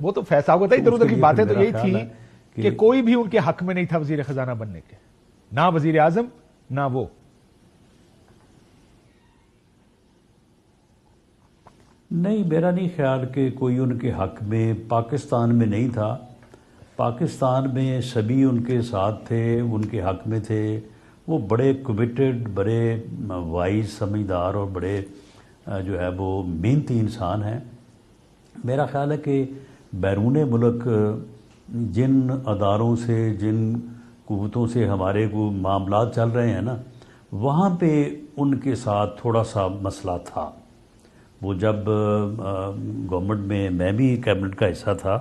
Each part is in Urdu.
وہ تو فیصلہ ہوتا ہے. ادھر ادھر کی باتیں تو یہی تھی کہ کوئی بھی ان کے حق میں نہیں تھا وزیر خزانہ بننے کے, نہ وزیر اعظم نہ وہ. نہیں, میرا نہیں خیال کہ کوئی ان کے حق میں پاکستان میں نہیں تھا. پاکستان میں سبھی ان کے ساتھ تھے, ان کے حق میں تھے. وہ بڑے کمیٹڈ, بڑے وائز, سمجھدار اور بڑے جو ہے وہ محنتی انسان ہیں. میرا خیال ہے کہ بیرون ملک جن اداروں سے, جن قوتوں سے ہمارے کو معاملات چل رہے ہیں نا, وہاں پہ ان کے ساتھ تھوڑا سا مسئلہ تھا. وہ جب گورنمنٹ میں بھی کیبنٹ کا حصہ تھا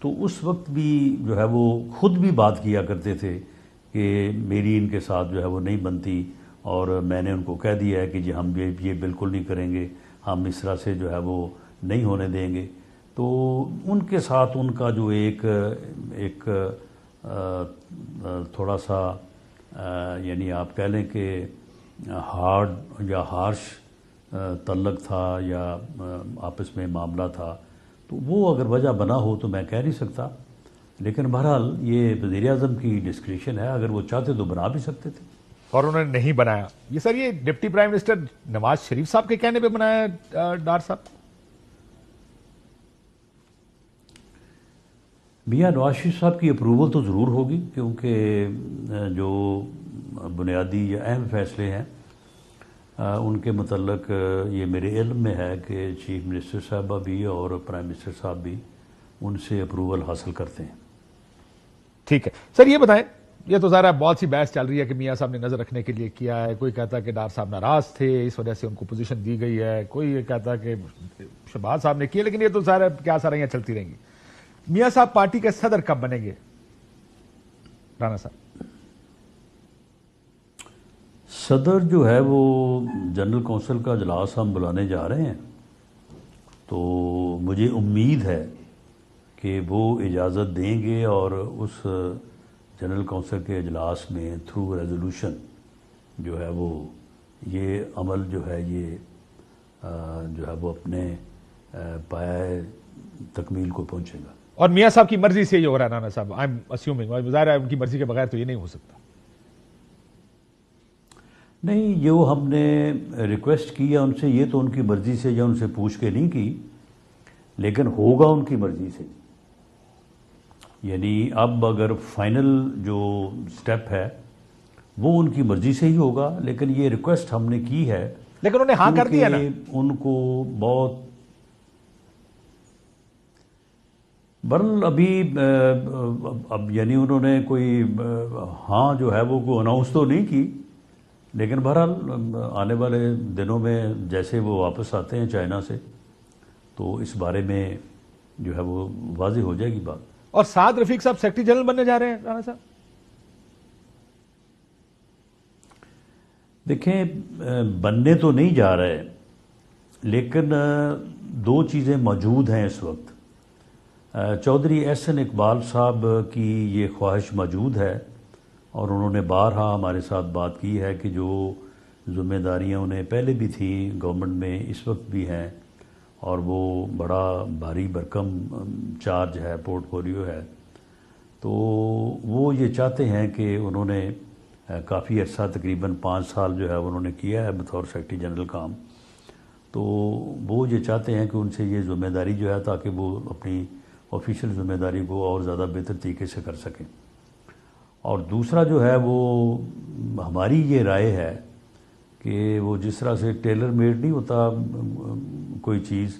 تو اس وقت بھی جو ہے وہ خود بھی بات کیا کرتے تھے کہ میری ان کے ساتھ جو ہے وہ نہیں بنتی, اور میں نے ان کو کہہ دیا ہے کہ جی ہم یہ بالکل نہیں کریں گے, ہم اس طرح سے جو ہے وہ نہیں ہونے دیں گے. تو ان کے ساتھ ان کا جو ایک تھوڑا سا یعنی آپ کہہ لیں کہ ہارڈ یا ہارش تعلق تھا یا آپس میں معاملہ تھا, تو وہ اگر وجہ بنا ہو تو میں کہہ نہیں سکتا. لیکن بہرحال یہ وزیر اعظم کی ڈسکریشن ہے, اگر وہ چاہتے تو بنا بھی سکتے تھے. اور انہوں نے نہیں بنایا. یہ سر یہ deputy prime minister Nawaz Sharif صاحب کے کہنے پہ بنایا ڈار صاحب؟ میاں نواز شریف صاحب کی اپروول تو ضرور ہوگی, کیونکہ جو بنیادی یا اہم فیصلے ہیں ان کے متعلق یہ میرے علم میں ہے کہ چیف منسٹر صاحبہ بھی اور پرائم منسٹر صاحب بھی ان سے اپروول حاصل کرتے ہیں. ٹھیک ہے سر, یہ بتائیں, یہ تو ظاہر بہت سی بحث چل رہی ہے کہ میاں صاحب نے نظر رکھنے کے لیے کیا ہے. کوئی کہتا ہے کہ ڈار صاحب ناراض تھے اس وجہ سے ان کو پوزیشن دی گئی ہے, کوئی یہ کہتا ہے کہ شہباز صاحب نے کیا. لیکن یہ تو ظاہر کیا ساریاں چلتی رہیں گی. میاں صاحب پارٹی کے صدر کب بنیں گے رانا صاحب؟ صدر جو ہے وہ جنرل کونسل کا اجلاس ہم بلانے جا رہے ہیں, تو مجھے امید ہے کہ وہ اجازت دیں گے اور اس جنرل کونسل کے اجلاس میں تھرو ریزولوشن جو ہے وہ یہ عمل جو ہے یہ جو ہے وہ اپنے پایہ تکمیل کو پہنچے گا. اور میاں صاحب کی مرضی سے یہ ہو رہا ہے رانا صاحب, آئی ایم اسیومنگ, ظاہر ہے ان کی مرضی کے بغیر تو یہ نہیں ہو سکتا. نہیں, یہ ہم نے ریکویسٹ کیا ان سے, یہ تو ان کی مرضی سے یا ان سے پوچھ کے نہیں کی, لیکن ہوگا ان کی مرضی سے. یعنی اب اگر فائنل جو سٹیپ ہے وہ ان کی مرضی سے ہی ہوگا, لیکن یہ ریکویسٹ ہم نے کی ہے. لیکن انہوں نے ہاں کر دیا نا. ان کو بہت برل ابھی اب یعنی انہوں نے کوئی ہاں جو ہے وہ اناؤنس تو نہیں کی, لیکن بہرحال آنے والے دنوں میں جیسے وہ واپس آتے ہیں چائنا سے تو اس بارے میں جو ہے وہ واضح ہو جائے گی بات. اور سعد رفیق صاحب سیکرٹری جنرل بننے جا رہے ہیں رانا صاحب؟ دیکھیں, بننے تو نہیں جا رہے, لیکن دو چیزیں موجود ہیں اس وقت. چودھری احسن اقبال صاحب کی یہ خواہش موجود ہے اور انہوں نے بارہا ہمارے ساتھ بات کی ہے کہ جو ذمہ داریاں انہیں پہلے بھی تھیں گورنمنٹ میں اس وقت بھی ہیں, اور وہ بڑا بھاری بھرکم چارج ہے, پورٹ فولیو ہے, تو وہ یہ چاہتے ہیں کہ انہوں نے کافی عرصہ تقریباً 5 سال جو ہے انہوں نے کیا ہے بطور سیکرٹری جنرل کام, تو وہ یہ چاہتے ہیں کہ ان سے یہ ذمہ داری جو ہے تاکہ وہ اپنی آفیشیل ذمہ داری کو اور زیادہ بہتر طریقے سے کر سکیں. اور دوسرا جو ہے وہ ہماری یہ رائے ہے کہ وہ جس طرح سے ٹیلر میڈ نہیں ہوتا کوئی چیز,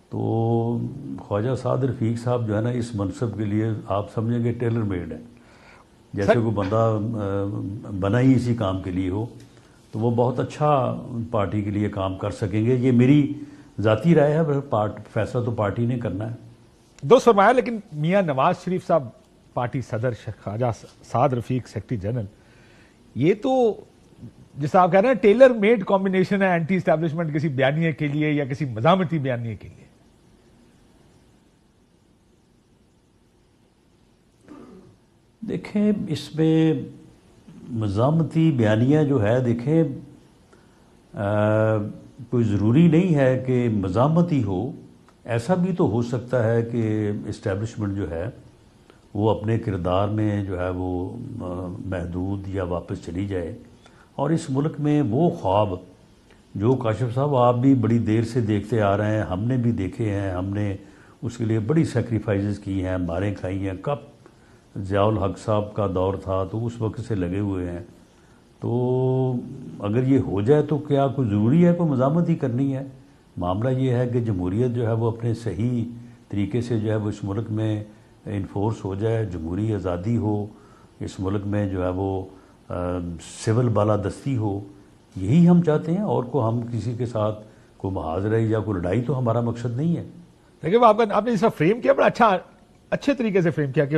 تو خواجہ سعد رفیق صاحب جو ہے نا اس منصب کے لیے آپ سمجھیں گے ٹیلر میڈ ہے, جیسے کوئی بندہ بنا ہی اسی کام کے لیے ہو, تو وہ بہت اچھا پارٹی کے لیے کام کر سکیں گے. یہ میری ذاتی رائے ہے, فیصلہ تو پارٹی نے کرنا ہے. دوست فرمایا, لیکن میاں نواز شریف صاحب پارٹی صدر, خواجہ سعد رفیق سیکرٹری جنرل, یہ تو جیسا آپ کہہ رہے ہیں ٹیلر میڈ کمبینیشن ہے اینٹی اسٹیبلشمنٹ کسی بیانیے کے لیے یا کسی مزاحمتی بیانیے کے لیے. دیکھیں, اس میں مزاحمتی بیانیہ جو ہے, دیکھیں کوئی ضروری نہیں ہے کہ مزاحمتی ہو, ایسا بھی تو ہو سکتا ہے کہ اسٹیبلشمنٹ جو ہے وہ اپنے کردار میں جو ہے وہ محدود یا واپس چلی جائے، اور اس ملک میں وہ خواب جو کاشف صاحب آپ بھی بڑی دیر سے دیکھتے آ رہے ہیں، ہم نے بھی دیکھے ہیں، ہم نے اس کے لیے بڑی سیکریفائزز کی ہیں، ماریں کھائی ہیں، کب ضیاء الحق صاحب کا دور تھا تو اس وقت سے لگے ہوئے ہیں، تو اگر یہ ہو جائے تو کیا کوئی ضروری ہے کوئی مزاحمت ہی کرنی ہے؟ معاملہ یہ ہے کہ جمہوریت جو ہے وہ اپنے صحیح طریقے سے جو ہے وہ اس ملک میں انفورس ہو جائے، جمہوری آزادی ہو اس ملک میں، جو ہے وہ سول بالادستی ہو، یہی ہم چاہتے ہیں، اور کو ہم کسی کے ساتھ کوئی محاذرے یا کوئی لڑائی تو ہمارا مقصد نہیں ہے۔ لیکن وہ آپ نے جس فریم کیا بڑا اچھے طریقے سے فریم کیا کہ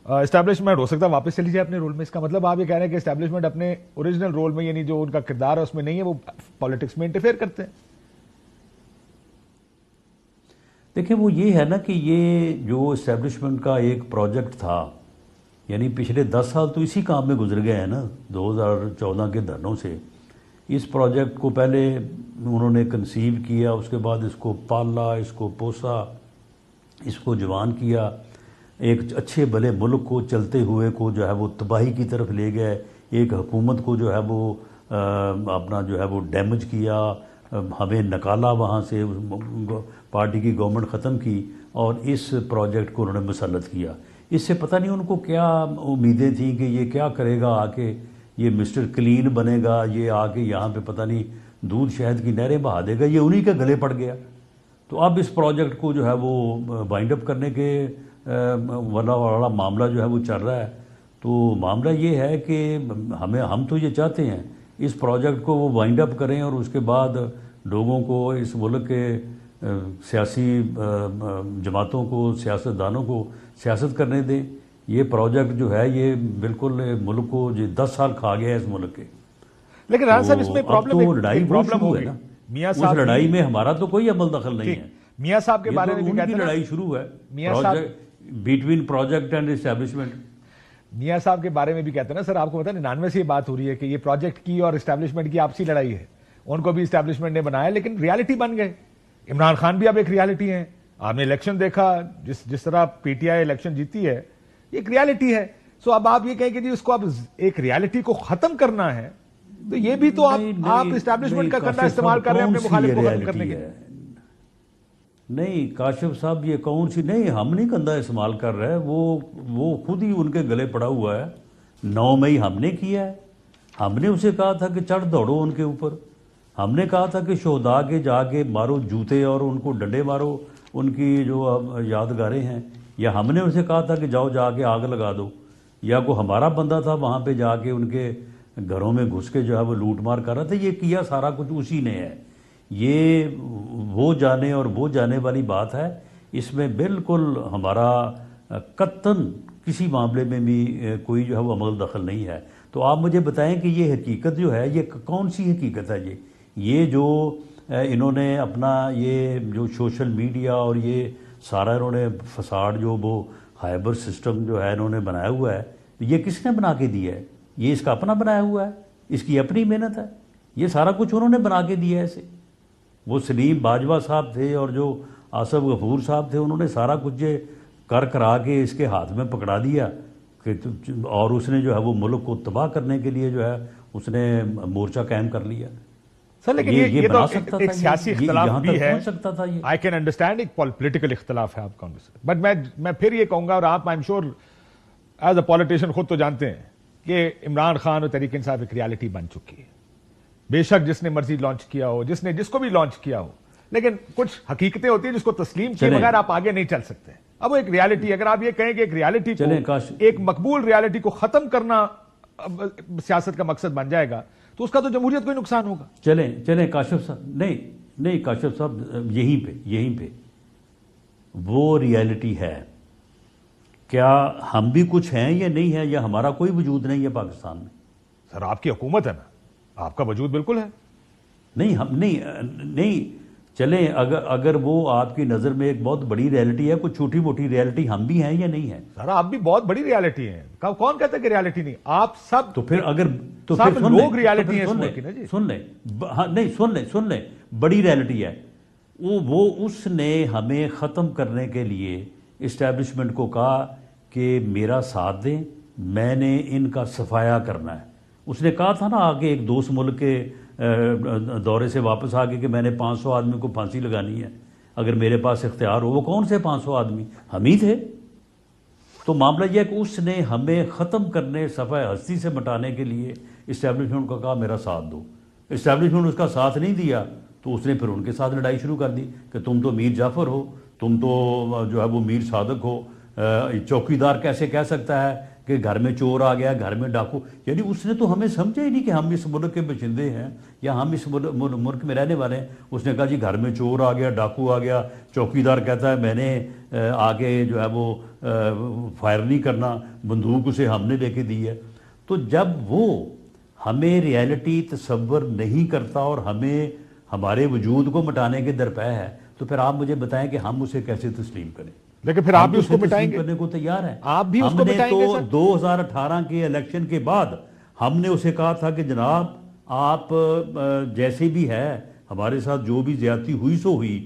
اسٹیبلشمنٹ ہو سکتا ہے واپس چلی جائے اپنے رول میں، اس کا مطلب آپ یہ کہہ رہے ہیں کہ اسٹیبلشمنٹ اپنے اوریجنل رول میں، یعنی جو ان کا کردار ہے اس میں نہیں ہے، وہ پالیٹکس میں انٹرفیئر کرتے ہیں۔ دیکھیں وہ یہ ہے نا کہ یہ جو اسٹیبلشمنٹ کا ایک پروجیکٹ تھا، یعنی پچھلے 10 سال تو اسی کام میں گزر گئے ہیں نا، 2014 کے دھرنوں سے۔ اس پروجیکٹ کو پہلے انہوں نے کنسیو کیا، اس کے بعد اس کو پالا، اس کو پوسا، اس کو جوان کیا، ایک اچھے بھلے ملک کو چلتے ہوئے کو جو ہے وہ تباہی کی طرف لے گئے، ایک حکومت کو جو ہے وہ اپنا جو ہے وہ ڈیمیج کیا، ہمیں نکالا وہاں سے، پارٹی کی گورنمنٹ ختم کی، اور اس پروجیکٹ کو انہوں نے مسلط کیا۔ اس سے پتہ نہیں ان کو کیا امیدیں تھیں کہ یہ کیا کرے گا، آ کے یہ مسٹر کلین بنے گا، یہ آ کے یہاں پہ پتہ نہیں دودھ شہد کی نہریں بہا دے گا، یہ انہی کے گلے پڑ گیا۔ تو اب اس پروجیکٹ کو جو ہے وہ بائنڈ اپ کرنے کے والا معاملہ جو ہے وہ چل رہا ہے۔ تو معاملہ یہ ہے کہ ہم تو یہ چاہتے ہیں اس پروجیکٹ کو وہ بائنڈ اپ کریں، اور اس کے بعد لوگوں کو، اس ملک کے سیاسی جماعتوں کو، سیاستدانوں کو سیاست کرنے دیں۔ یہ پروجیکٹ جو ہے یہ بالکل ملک کو 10 سال کھا گیا ہے اس ملک کے۔ لیکن رانا صاحب اس میں پرابلم ہوگی نا، میاں اس لڑائی میں ہمارا تو کوئی عمل دخل نہیں ہے۔ میاں صاحب کے بارے میں بھی کہتے ہیں، لڑائی شروع ہے بٹوین پروجیکٹ اینڈ اسٹیبلشمنٹ۔ میاں صاحب کے بارے میں بھی کہتے ہیں نا سر، آپ کو پتا 99 سے یہ بات ہو رہی ہے کہ یہ پروجیکٹ کی اور اسٹیبلشمنٹ کی آپسی لڑائی ہے، ان کو بھی اسٹیبلشمنٹ نے بنایا لیکن ریالٹی بن گئے۔ عمران خان بھی اب ایک ریالٹی ہے، آپ نے الیکشن دیکھا، جس طرح پی ٹی آئی الیکشن جیتی ہے، یہ ایک ریالٹی ہے۔ سو اب آپ یہ کہیں کہ جی اس کو اب ایک ریالٹی کو ختم کرنا ہے، تو یہ بھی تو آپ اسٹیبلشمنٹ کا کرنا استعمال کر رہے ہیں اپنے مخالف کو ختم کرنے کے لیے۔ نہیں کاشف صاحب، یہ کون سی، نہیں ہم نہیں کندھا استعمال کر رہے، وہ خود ہی ان کے گلے پڑا ہوا ہے۔ 9 مئی ہم نے کیا ہے، ہم نے اسے کہا تھا کہ چڑھ دوڑو ان کے اوپر، ہم نے کہا تھا کہ شہداء کے جا کے مارو جوتے اور ان کو ڈنڈے مارو، ان کی جو یادگاریں ہیں، یا ہم نے اسے کہا تھا کہ جاؤ جا کے آگ لگا دو، یا کوئی ہمارا بندہ تھا وہاں پہ جا کے ان کے گھروں میں گھس کے جو ہے وہ لوٹ مار کر رہا تھا۔ یہ کیا سارا کچھ اسی نے ہے۔ یہ وہ جانے اور وہ جانے والی بات ہے، اس میں بالکل ہمارا قطعاً کسی معاملے میں بھی کوئی جو ہے وہ عمل دخل نہیں ہے۔ تو آپ مجھے بتائیں کہ یہ حقیقت جو ہے یہ کون سی حقیقت ہے؟ یہ جو انہوں نے اپنا یہ جو سوشل میڈیا اور یہ سارا انہوں نے فساد جو وہ ہائبر سسٹم جو ہے انہوں نے بنایا ہوا ہے، یہ کس نے بنا کے دیا ہے؟ یہ اس کا اپنا بنایا ہوا ہے، اس کی اپنی محنت ہے، یہ سارا کچھ انہوں نے بنا کے دیا ہے اسے۔ وہ سلیم باجوہ صاحب تھے اور جو آصف غفور صاحب تھے، انہوں نے سارا کچھ یہ کرا کے اس کے ہاتھ میں پکڑا دیا کہ، اور اس نے جو ہے وہ ملک کو تباہ کرنے کے لیے جو ہے اس نے مورچہ قائم کر لیا۔ سر لیکن یہ تو ایک سیاسی اختلاف بھی ہے، آئی کین انڈرسٹینڈ ایک پولیٹیکل اختلاف ہے آپ کا، بٹ میں پھر یہ کہوں گا، اور آپ I am sure as a politician خود تو جانتے ہیں کہ عمران خان اور تحریک انصاف ایک ریالٹی بن چکی ہے، بے شک جس نے مرضی لانچ کیا ہو، جس کو بھی لانچ کیا ہو، لیکن کچھ حقیقتیں ہوتی ہیں جس کو تسلیم کیے بغیر آپ آگے نہیں چل سکتے۔ اب وہ ایک ریالٹی، اگر آپ یہ کہیں کہ ایک ریالٹی کو، ایک مقبول ریالٹی کو ختم کرنا سیاست کا مقصد بن جائے گا تو اس کا تو جمہوریت کو ہی نقصان ہوگا۔ چلیں کاشف صاحب، نہیں کاشف صاحب، یہیں پہ وہ ریالٹی ہے، کیا ہم بھی کچھ ہیں یا نہیں ہے، یا ہمارا کوئی وجود نہیں ہے پاکستان میں؟ سر آپ کی حکومت ہے نا، آپ کا وجود بالکل ہے۔ نہیں ہم نہیں چلیں، اگر وہ آپ کی نظر میں ایک بہت بڑی ریالٹی ہے، کوئی چھوٹی موٹی ریالٹی ہم بھی ہیں یا نہیں ہیں؟ سر آپ بھی بہت بڑی ریالٹی ہیں، کون کہتا ہے کہ ریالٹی نہیں؟ آپ سب تو پھر لوگ ریالٹی ہیں، سن لیں، نہیں سن لیں بڑی ریالٹی ہے۔ وہ اس نے ہمیں ختم کرنے کے لیے اسٹیبلشمنٹ کو کہا کہ میرا ساتھ دیں، میں نے ان کا صفایا کرنا ہے۔ اس نے کہا تھا نا آگے ایک دوست ملک کے دورے سے واپس آ کے کہ میں نے 500 آدمی کو پھانسی لگانی ہے اگر میرے پاس اختیار ہو۔ وہ کون سے 500 آدمی؟ ہم ہی تھے۔ تو معاملہ یہ ہے کہ اس نے ہمیں ختم کرنے، صفحہ ہستی سے مٹانے کے لیے اسٹیبلشمنٹ کو کہا میرا ساتھ دو۔ اسٹیبلشمنٹ اس کا ساتھ نہیں دیا تو اس نے پھر ان کے ساتھ لڑائی شروع کر دی کہ تم تو میر جعفر ہو، تم تو جو ہے وہ میر صادق ہو، چوکیدار کیسے کہہ سکتا ہے کہ گھر میں چور آ گیا، گھر میں ڈاکو؟ یعنی اس نے تو ہمیں سمجھا ہی نہیں کہ ہم اس ملک کے باشندے ہیں یا ہم اس ملک میں رہنے والے ہیں۔ اس نے کہا جی گھر میں چور آ گیا، ڈاکو آ گیا، چوکیدار کہتا ہے میں نے آگے جو ہے وہ فائر نہیں کرنا، بندوق اسے ہم نے لے کے دی ہے۔ تو جب وہ ہمیں ریالٹی تصور نہیں کرتا اور ہمیں ہمارے وجود کو مٹانے کے درپے ہے، تو پھر آپ مجھے بتائیں کہ ہم اسے کیسے تسلیم کریں؟ لیکن پھر آپ بھی اس کو مٹائیں گے، کرنے کو تیار ہیں۔ آپ بھی اس کو مٹائیں گے؟ ہم نے تو 2018 کے الیکشن کے بعد ہم نے اسے کہا تھا کہ جناب آپ جیسے بھی ہے ہمارے ساتھ جو بھی زیادتی ہوئی سو ہوئی،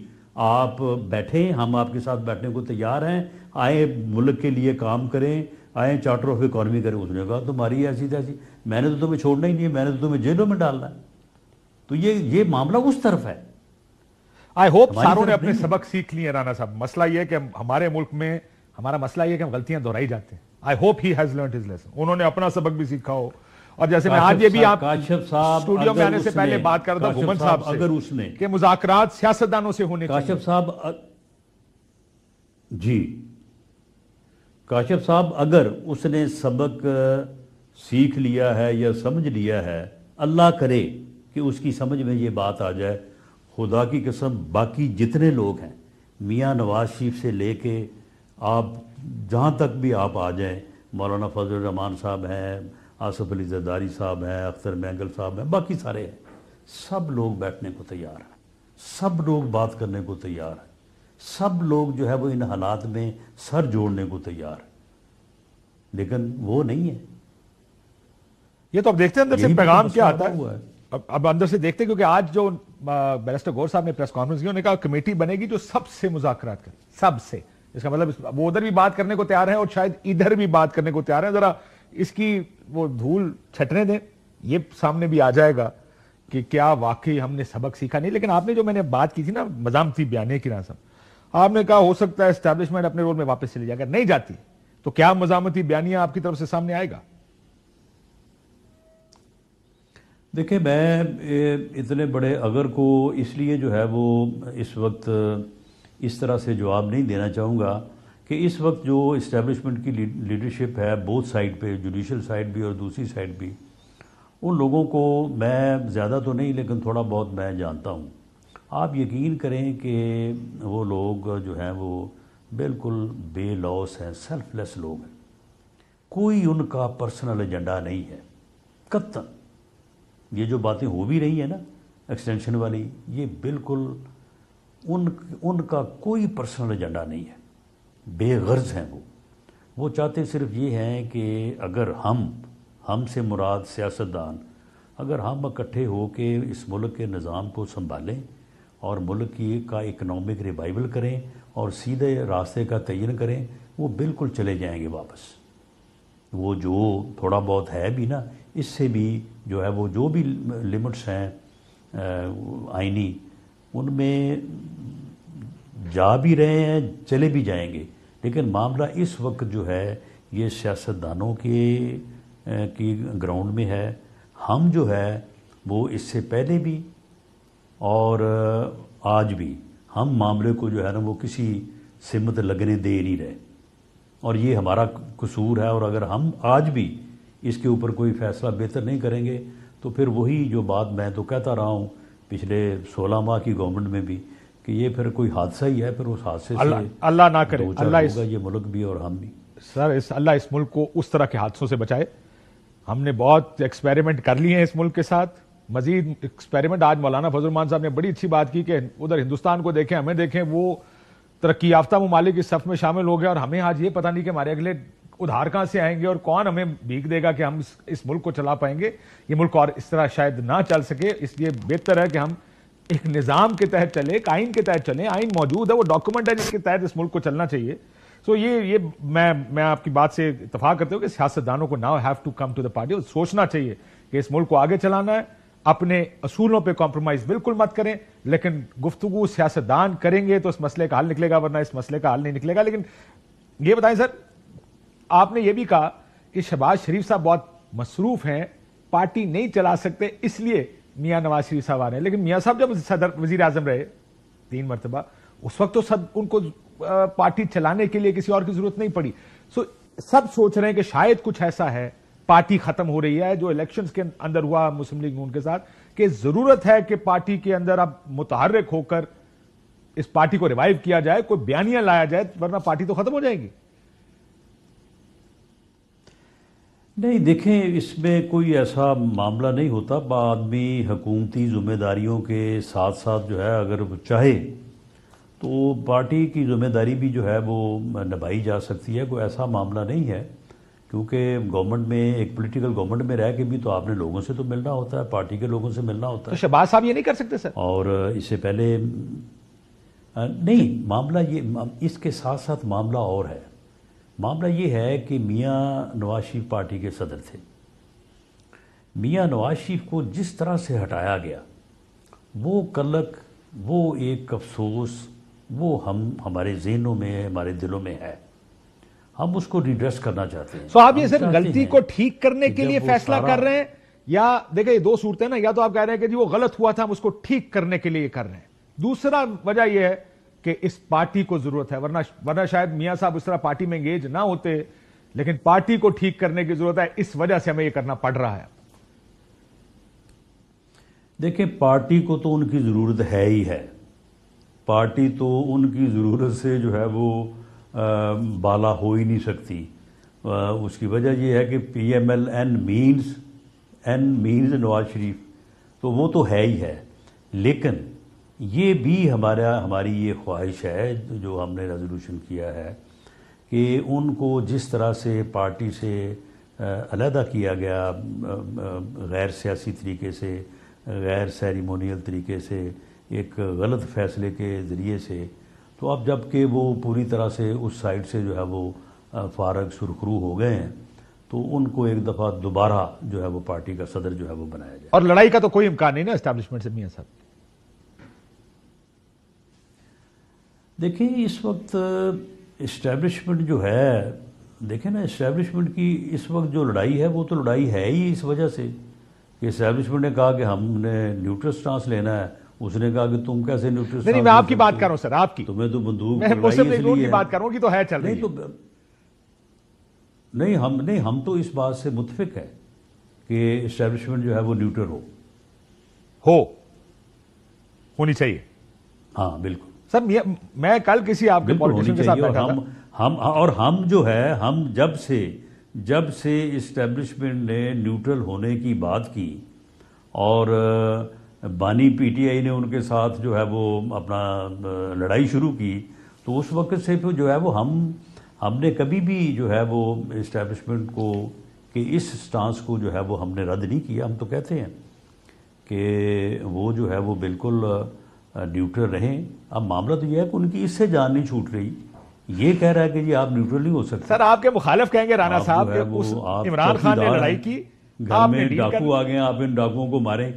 آپ بیٹھیں، ہم آپ کے ساتھ بیٹھنے کو تیار ہیں، آئیں ملک کے لیے کام کریں، آئیں چارٹر آف اکانومی کریں۔ اس نے کہا تمہاری ایسی تیسی، میں نے تو تمہیں چھوڑنا ہی نہیں ہے، میں نے تو تمہیں جیلوں میں ڈالنا ہے۔ تو یہ معاملہ اس طرف ہے۔ آئی ہوپ ساروں نے اپنے سبق سیکھ لیے رانا صاحب۔ مسئلہ یہ ہے کہ ہمارے ملک میں ہمارا مسئلہ یہ ہے کہ ہم غلطیاں دہرائی جاتے ہیں۔ I hope he has learned his lesson, انہوں نے اپنا سبق بھی سیکھا ہو۔ اور جیسے میں آج یہ بھی آپ اسٹوڈیو میں آنے سے پہلے بات کر رہا تھا گھومن صاحب سے، اگر اس نے کہ مذاکرات سیاستدانوں سے ہونے چاہیے۔ کاشف صاحب جی، کاشف صاحب اگر اس نے سبق سیکھ لیا ہے یا سمجھ لیا ہے، اللہ کرے کہ اس کی سمجھ میں یہ بات آ جائے۔ خدا کی قسم باقی جتنے لوگ ہیں، میاں نواز شریف سے لے کے آپ جہاں تک بھی آپ آ جائیں، مولانا فضل الرحمان صاحب ہیں، آصف علی زرداری صاحب ہیں، اختر مینگل صاحب ہیں، باقی سارے ہیں، سب لوگ بیٹھنے کو تیار ہیں، سب لوگ بات کرنے کو تیار ہیں، سب لوگ جو ہے وہ ان حالات میں سر جوڑنے کو تیار ہیں، لیکن وہ نہیں ہے۔ یہ تو اب دیکھتے ہیں اندر سے پیغام کیا آتا ہے۔ اب اندر سے دیکھتے ہیں، کیونکہ آج جو بیرسٹر گور صاحب نے پریس کانفرنس کی، انہوں نے کہا کمیٹی بنے گی جو سب سے مذاکرات کرے، سب سے۔ اس کا مطلب وہ ادھر بھی بات کرنے کو تیار ہیں اور شاید ادھر بھی بات کرنے کو تیار ہیں۔ ذرا اس کی وہ دھول چھٹنے دیں، یہ سامنے بھی آ جائے گا کہ کیا واقعی ہم نے سبق سیکھا نہیں۔ لیکن آپ نے جو میں نے بات کی تھی نا مزاحمتی بیانیے کی، رانا صاحب آپ نے کہا ہو سکتا ہے اسٹیبلشمنٹ اپنے رول میں واپس چلی جائے، اگر نہیں جاتی تو کیا مزاحمتی بیانیہ آپ کی طرف سے سامنے آئے گا؟ دیکھیں میں اتنے بڑے اگر کو اس لیے جو ہے وہ اس وقت اس طرح سے جواب نہیں دینا چاہوں گا کہ اس وقت جو اسٹیبلشمنٹ کی لیڈرشپ ہے بوتھ سائڈ پہ، جوڈیشل سائڈ بھی اور دوسری سائڈ بھی، ان لوگوں کو میں زیادہ تو نہیں لیکن تھوڑا بہت میں جانتا ہوں۔ آپ یقین کریں کہ وہ لوگ جو ہیں وہ بالکل بے لوس ہیں، سیلف لیس لوگ ہیں، کوئی ان کا پرسنل ایجنڈا نہیں ہے قطعاً۔ یہ جو باتیں ہو بھی رہی ہیں نا ایکسٹینشن والی، یہ بالکل ان کا کوئی پرسنل ایجنڈا نہیں ہے، بے غرض ہیں وہ چاہتے صرف یہ ہیں کہ اگر ہم سے مراد سیاستدان، اگر ہم اکٹھے ہو کے اس ملک کے نظام کو سنبھالیں اور ملک کا اکنامک ریوائول کریں اور سیدھے راستے کا تعین کریں، وہ بالکل چلے جائیں گے واپس۔ وہ جو تھوڑا بہت ہے بھی نا، اس سے بھی جو ہے وہ جو بھی لمٹس ہیں آئینی، ان میں جا بھی رہے ہیں، چلے بھی جائیں گے۔ لیکن معاملہ اس وقت جو ہے یہ سیاستدانوں کی گراؤنڈ میں ہے۔ ہم جو ہے وہ اس سے پہلے بھی اور آج بھی ہم معاملے کو جو ہے نا وہ کسی سمت لگنے دے نہیں رہے، اور یہ ہمارا قصور ہے۔ اور اگر ہم آج بھی اس کے اوپر کوئی فیصلہ بہتر نہیں کریں گے تو پھر وہی جو بات میں تو کہتا رہا ہوں پچھلے 16 ماہ کی گورنمنٹ میں بھی کہ یہ پھر کوئی حادثہ ہی ہے، پھر اس حادثے سے اللہ نہ کرے، اللہ ہوگا یہ ملک بھی اور ہم بھی۔ سر اللہ اس ملک کو اس طرح کے حادثوں سے بچائے۔ ہم نے بہت ایکسپیریمنٹ کر لیے ہیں اس ملک کے ساتھ، مزید ایکسپیریمنٹ۔ آج مولانا فضل الرحمان صاحب نے بڑی اچھی بات کی کہ ادھر ہندوستان کو دیکھیں، ہمیں دیکھیں، وہ ترقی یافتہ ممالک اس صف میں شامل ہو گئے، اور ہمیں آج یہ پتہ نہیں کہ ہمارے اگلے ادھار کہاں سے آئیں گے اور کون ہمیں بھیک دے گا کہ ہم اس ملک کو چلا پائیں گے۔ یہ ملک اور اس طرح شاید نہ چل سکے، اس لیے بہتر ہے کہ ہم ایک نظام کے تحت چلے, ایک آئین کے تحت چلیں. آئین موجود ہے, وہ ڈاکومنٹ ہے جس کے تحت اس ملک کو چلنا چاہیے. سو یہ میں آپ کی بات سے اتفاق کرتا ہوں کہ سیاستدانوں کو now have to come to the party, اور سوچنا چاہیے کہ اس ملک کو آگے چلانا ہے. اپنے اصولوں پہ کمپرومائز بالکل مت کریں, لیکن گفتگو سیاستدان کریں گے تو اس مسئلے کا حل نکلے گا, ورنہ اس مسئلے کا حل نہیں نکلے گا. لیکن یہ بتائیں سر, آپ نے یہ بھی کہا کہ شہباز شریف صاحب بہت مصروف ہیں, پارٹی نہیں چلا سکتے, اس لیے میاں نواز شریف صاحب آ رہے ہیں. لیکن میاں صاحب جب صدر وزیر اعظم رہے 3 مرتبہ, اس وقت تو ان کو پارٹی چلانے کے لیے کسی اور کی ضرورت نہیں پڑی. سو سب سوچ رہے ہیں کہ شاید کچھ ایسا ہے, پارٹی ختم ہو رہی ہے جو الیکشنز کے اندر ہوا مسلم لیگ نون کے ساتھ, کہ ضرورت ہے کہ پارٹی کے اندر اب متحرک ہو کر اس پارٹی کو ریوائیو کیا جائے, کوئی بیانیہ لایا جائے, ورنہ پارٹی تو ختم ہو جائے گی. نہیں دیکھیں, اس میں کوئی ایسا معاملہ نہیں ہوتا. آدمی حکومتی ذمہ داریوں کے ساتھ ساتھ جو ہے اگر وہ چاہے تو پارٹی کی ذمہ داری بھی جو ہے وہ نبھائی جا سکتی ہے. کوئی ایسا معاملہ نہیں ہے, کیونکہ گورنمنٹ میں, ایک پولیٹیکل گورنمنٹ میں رہ کے بھی تو آپ نے لوگوں سے تو ملنا ہوتا ہے, پارٹی کے لوگوں سے ملنا ہوتا ہے. تو شہباز صاحب یہ نہیں کر سکتے سر؟ اور اس سے پہلے نہیں, معاملہ یہ, اس کے ساتھ ساتھ معاملہ اور ہے. معاملہ یہ ہے کہ میاں نواز شریف پارٹی کے صدر تھے. میاں نواز شریف کو جس طرح سے ہٹایا گیا, وہ کلک, وہ ایک افسوس, وہ ہمارے ذہنوں میں, ہمارے دلوں میں ہے. ہم اس کو ریڈریس کرنا چاہتے ہیں. سو آپ یہ صرف غلطی کو ٹھیک کرنے کے لیے فیصلہ کر رہے ہیں, یا دیکھیں یہ دو صورتیں نا, یا تو آپ کہہ رہے ہیں کہ جی وہ غلط ہوا تھا, ہم اس کو ٹھیک کرنے کے لیے کر رہے ہیں. دوسرا وجہ یہ ہے کہ اس پارٹی کو ضرورت ہے, ورنہ شاید میاں صاحب اس طرح پارٹی میں انگیج نہ ہوتے, لیکن پارٹی کو ٹھیک کرنے کی ضرورت ہے, اس وجہ سے ہمیں یہ کرنا پڑ رہا ہے. دیکھیں, پارٹی کو تو ان کی ضرورت ہے ہی ہے. پارٹی تو ان کی ضرورت سے جو ہے وہ بالا ہو ہی نہیں سکتی. اس کی وجہ یہ ہے کہ P M L N means Nawaz Sharif, تو وہ تو ہے ہی ہے. لیکن یہ بھی ہماری یہ خواہش ہے جو ہم نے ریزولوشن کیا ہے کہ ان کو جس طرح سے پارٹی سے علیحدہ کیا گیا, غیر سیاسی طریقے سے, غیر سیریمونیل طریقے سے, ایک غلط فیصلے کے ذریعے سے, تو اب جب کہ وہ پوری طرح سے اس سائڈ سے جو ہے وہ فارغ سرخرو ہو گئے ہیں, تو ان کو ایک دفعہ دوبارہ جو ہے وہ پارٹی کا صدر جو ہے وہ بنایا جائے. اور لڑائی کا تو کوئی امکان نہیں نا اسٹیبلشمنٹ سے میاں صاحب؟ دیکھیں, اس وقت اسٹیبلشمنٹ جو ہے, دیکھیں نا, اسٹیبلشمنٹ کی اس وقت جو لڑائی ہے وہ تو لڑائی ہے ہی اس وجہ سے کہ اسٹیبلشمنٹ نے کہا کہ ہم نے نیوٹرل سٹانس لینا ہے. اس نے کہا کہ تم کیسے نیوٹرل سٹانس؟ نہیں, میں آپ کی بات کر رہا ہوں سر, آپ کی. تمہیں تو بندوق میں مسلم لیگ نون کی بات کر رہا ہوں کہ تو ہے چل رہی ہے. نہیں, ہم تو اس بات سے متفق ہے کہ اسٹیبلشمنٹ جو ہے وہ نیوٹرل ہونی چاہیے. ہاں بالکل سر, میں کل کسی آپ کے پولیٹیشین کے ساتھ بیٹھا تھا, ہم جو ہے, ہم جب سے اسٹیبلشمنٹ نے نیوٹرل ہونے کی بات کی اور بانی پی ٹی آئی نے ان کے ساتھ جو ہے وہ اپنا لڑائی شروع کی, تو اس وقت سے جو ہے وہ ہم نے کبھی بھی جو ہے وہ اسٹیبلشمنٹ کو کہ اس سٹانس کو جو ہے وہ ہم نے رد نہیں کیا. ہم تو کہتے ہیں کہ وہ جو ہے وہ بالکل نیوٹرل رہیں. اب معاملہ تو یہ ہے کہ ان کی اس سے جان نہیں چھوٹ رہی. یہ کہہ رہا ہے کہ جی آپ نیوٹرل نہیں ہو سکتے. سر, آپ کے مخالف کہیں گے رانا صاحب کہ اس عمران خان نے لڑائی کی, گھر میں ڈاکو آ گئے, آپ ان ڈاکوؤں کو ماریں.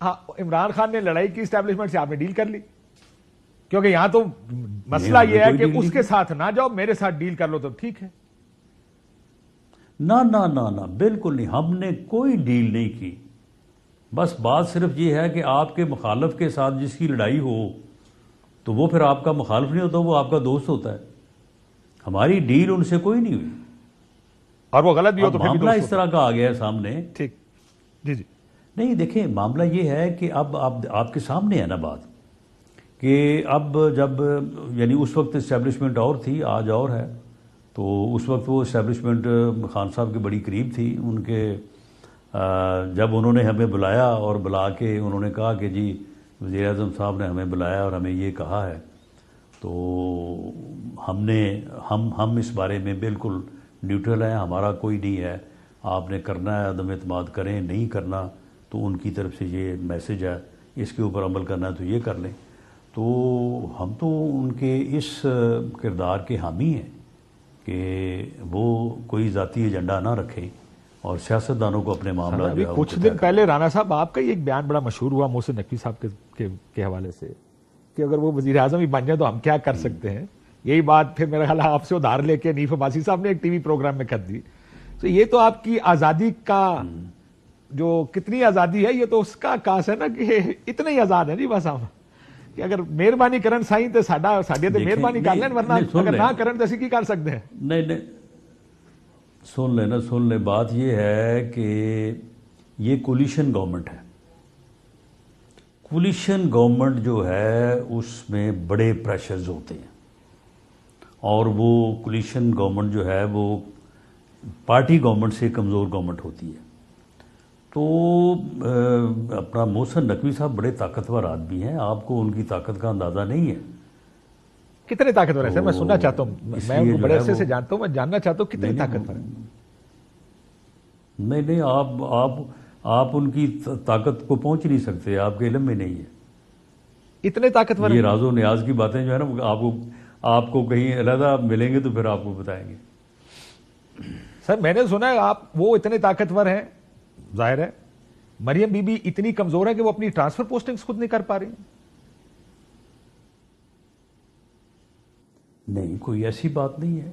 ہاں, عمران خان نے لڑائی کی اسٹیبلشمنٹ سے, آپ نے ڈیل کر لی, کیونکہ یہاں تو مسئلہ یہ ہے کہ اس کے ساتھ نہ جاؤ, میرے ساتھ ڈیل کر لو تو ٹھیک ہے. نہ, بالکل نہیں, ہم نے کوئی ڈیل نہیں کی. بس بات صرف یہ ہے کہ آپ کے مخالف کے ساتھ جس کی لڑائی ہو تو وہ پھر آپ کا مخالف نہیں ہوتا, وہ آپ کا دوست ہوتا ہے. ہماری ڈیل ان سے کوئی نہیں ہوئی, اور وہ غلط بھی ہو تو پھر معاملہ اس طرح کا آ گیا ہے سامنے. ٹھیک, جی. نہیں دیکھیں, معاملہ یہ ہے کہ اب آپ کے سامنے ہے نا بات, کہ اب جب یعنی اس وقت اسٹیبلشمنٹ اور تھی, آج اور ہے. تو اس وقت وہ اسٹیبلشمنٹ خان صاحب کے بڑی قریب تھی. ان کے جب انہوں نے ہمیں بلایا اور بلا کے انہوں نے کہا کہ جی وزیر اعظم صاحب نے ہمیں بلایا اور ہمیں یہ کہا ہے, تو ہم اس بارے میں بالکل نیوٹرل ہیں, ہمارا کوئی نہیں ہے. آپ نے کرنا ہے عدم اعتماد کریں, نہیں کرنا تو ان کی طرف سے یہ میسج ہے. اس کے اوپر عمل کرنا ہے تو یہ کر لیں. تو ہم تو ان کے اس کردار کے حامی ہیں کہ وہ کوئی ذاتی ایجنڈا نہ رکھیں اور سیاستدانوں کو اپنے معاملات جو ہے کچھ دن پہلے رانا صاحب آپ کا یہ ایک بیان بڑا مشہور ہوا محسن نقوی صاحب کے حوالے سے کہ اگر وہ وزیر اعظم ہی بن جائے تو ہم کیا کر سکتے ہیں. یہی بات پھر میرا خیال آپ سے ادھار لے کے نیف عباسی صاحب نے ایک ٹی وی پروگرام میں کر دی. تو یہ تو آپ کی آزادی کا جو کتنی آزادی ہے یہ تو اس کا عکاس ہے نا کہ اتنے ہی آزاد ہیں جی بس ہم کہ اگر مہربانی کرن سائیں تے ساڈے تے مہربانی کر لین ورنہ اگر نہ کرن تے اسی کی کر سکتے ہیں. نہیں سن لیں بات یہ ہے کہ یہ کولیشن گورنمنٹ ہے. کولیشن گورنمنٹ جو ہے اس میں بڑے پریشرز ہوتے ہیں اور وہ کولیشن گورنمنٹ جو ہے وہ پارٹی گورنمنٹ سے کمزور گورنمنٹ ہوتی ہے. تو اپنا محسن نقوی صاحب بڑے طاقتور آدمی ہیں, آپ کو ان کی طاقت کا اندازہ نہیں ہے. کتنے طاقتور ہیں سر؟ میں سننا چاہتا ہوں, میں ان کو بڑے عرصے سے جانتا ہوں, میں جاننا چاہتا ہوں کتنے طاقتور ہیں. نہیں آپ ان کی طاقت کو پہنچ نہیں سکتے, آپ کے علم میں نہیں ہے. اتنے طاقتور یہ راز و نیاز کی باتیں جو ہے نا آپ کو کہیں علیحدہ ملیں گے تو پھر آپ کو بتائیں گے. سر میں نے سنا ہے آپ وہ اتنے طاقتور ہیں, ظاہر ہے مریم بی بی اتنی کمزور ہے کہ وہ اپنی ٹرانسفر پوسٹنگز خود نہیں کر پا رہی ہیں. نہیں, کوئی ایسی بات نہیں ہے.